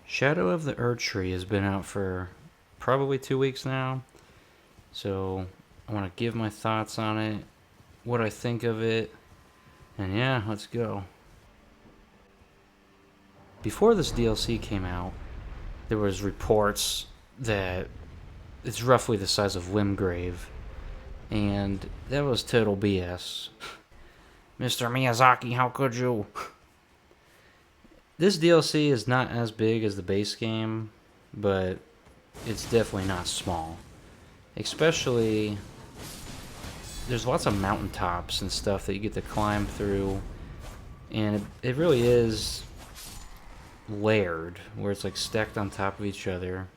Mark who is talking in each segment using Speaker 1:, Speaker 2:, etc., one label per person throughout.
Speaker 1: Shadow of the Erdtree has been out for probably 2 weeks now, so I want to give my thoughts on it, what I think of it, and yeah, let's go. Before this DLC came out, there was reports that it's roughly the size of Limgrave, and that was total BS. Mr. Miyazaki, how could you? This DLC is not as big as the base game, but it's definitely not small. Especially, there's lots of mountaintops and stuff that you get to climb through, and it really is layered, where it's like stacked on top of each other,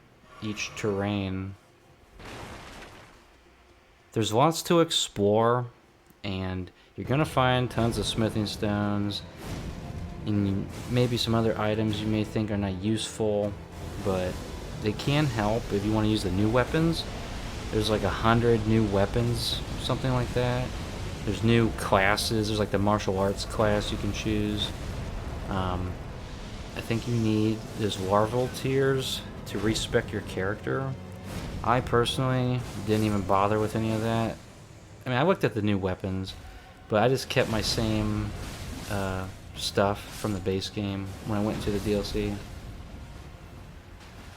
Speaker 1: each terrain. There's lots to explore, and you're gonna find tons of smithing stones, and maybe some other items you may think are not useful, but they can help if you want to use the new weapons. There's like 100 new weapons, something like that. There's new classes. There's like the martial arts class you can choose. I think you need those larval tiers to respec your character. I personally didn't even bother with any of that. I mean, I looked at the new weapons, but I just kept my same stuff from the base game when I went into the DLC.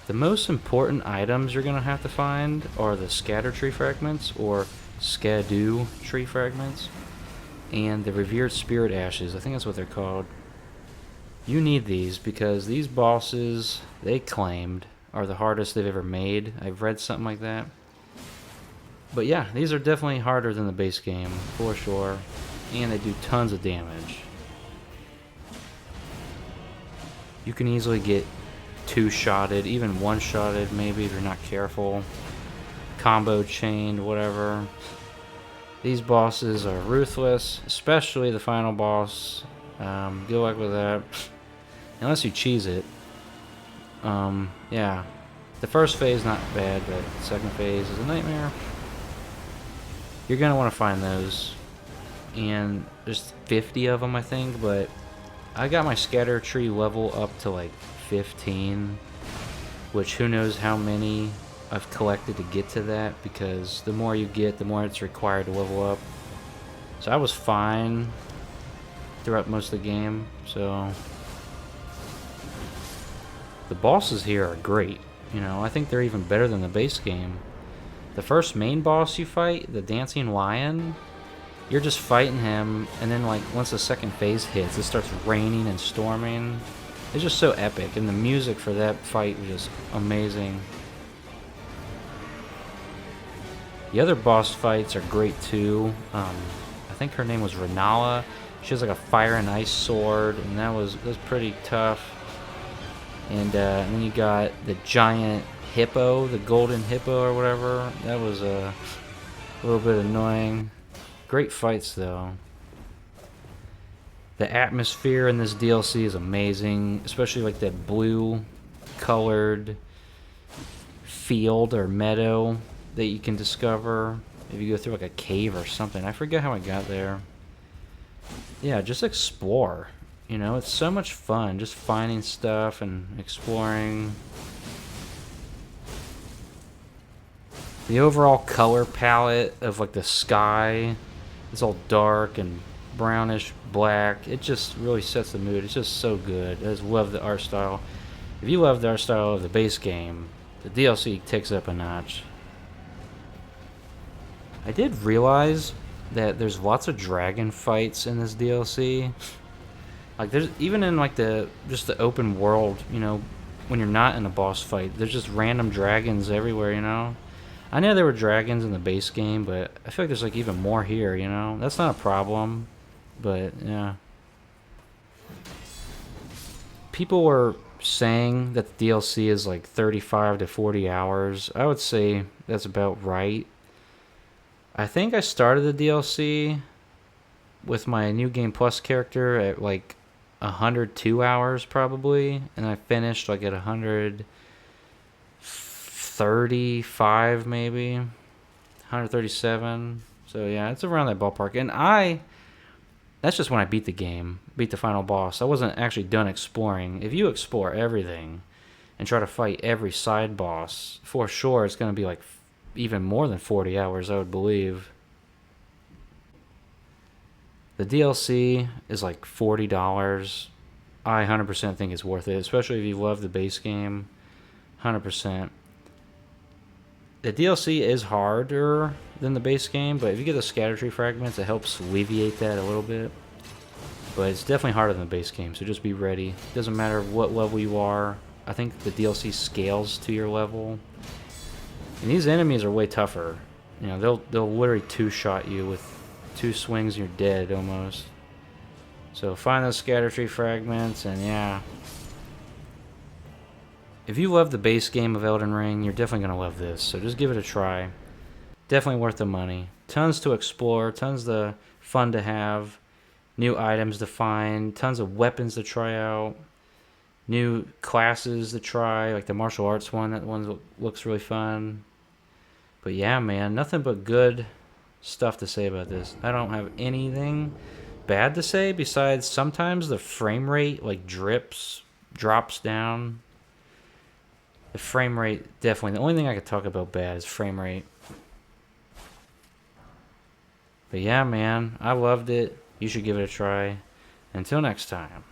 Speaker 1: The most important items you're going to have to find are the Scadutree Fragments, or Scadutree Fragments, and the Revered Spirit Ashes. I think that's what they're called. You need these because these bosses, they claimed, are the hardest they've ever made. I've read something like that. But yeah, these are definitely harder than the base game, for sure, and they do tons of damage. You can easily get two-shotted, even one-shotted maybe if you're not careful. Combo chained, whatever. These bosses are ruthless, especially the final boss. Good luck with that. Unless you cheese it. Yeah. The first phase not bad, but the second phase is a nightmare. You're going to want to find those. And there's 50 of them, I think, but I got my Scadutree level up to like 15, which who knows how many I've collected to get to that, because the more you get, the more it's required to level up. So I was fine throughout most of the game, so the bosses here are great. You know, I think they're even better than the base game. The first main boss you fight, the Dancing Lion, you're just fighting him, and then like once the second phase hits, it starts raining and storming. It's just so epic, and the music for that fight was just amazing. The other boss fights are great too. I think her name was Renala. She has like a fire and ice sword, and that was pretty tough. And then you got the giant hippo, the golden hippo or whatever. That was a little bit annoying. Great fights though. The atmosphere in this DLC is amazing, especially like that blue colored field or meadow that you can discover if you go through like a cave or something. I forget how I got there. Yeah, just explore. You know, it's so much fun just finding stuff and exploring. The overall color palette of like the sky is all dark and brownish black. It just really sets the mood. It's just so good. I just love the art style. If you love the art style of the base game, the DLC takes up a notch. I did realize that there's lots of dragon fights in this DLC. Like there's even in like the open world, you know, when you're not in a boss fight, there's just random dragons everywhere, you know. I know there were dragons in the base game, but I feel like there's like even more here, you know. That's not a problem, but yeah. People were saying that the DLC is like 35 to 40 hours. I would say that's about right. I think I started the DLC with my New Game Plus character at like 102 hours probably, and I finished like at 135 maybe, 137. So yeah, it's around that ballpark. And that's just when I beat the game, beat the final boss. I wasn't actually done exploring. If you explore everything, and try to fight every side boss, for sure it's going to be like even more than 40 hours, I would believe. The DLC is like $40. I 100% think it's worth it, especially if you love the base game. 100%. The DLC is harder than the base game, but if you get the Scadutree Fragments, it helps alleviate that a little bit. But it's definitely harder than the base game, so just be ready. Doesn't matter what level you are. I think the DLC scales to your level. And these enemies are way tougher. You know, they'll literally two-shot you with 2 swings and you're dead almost. So find those Scadutree Fragments, and yeah. If you love the base game of Elden Ring, you're definitely going to love this. So just give it a try. Definitely worth the money. Tons to explore, tons of fun to have, new items to find, tons of weapons to try out, new classes to try, like the martial arts one. That one looks really fun. But yeah, man, nothing but good stuff to say about this. I don't have anything bad to say besides sometimes the frame rate like drops down. The frame rate, definitely. The only thing I could talk about bad is frame rate. But yeah, man, I loved it. You should give it a try. Until next time.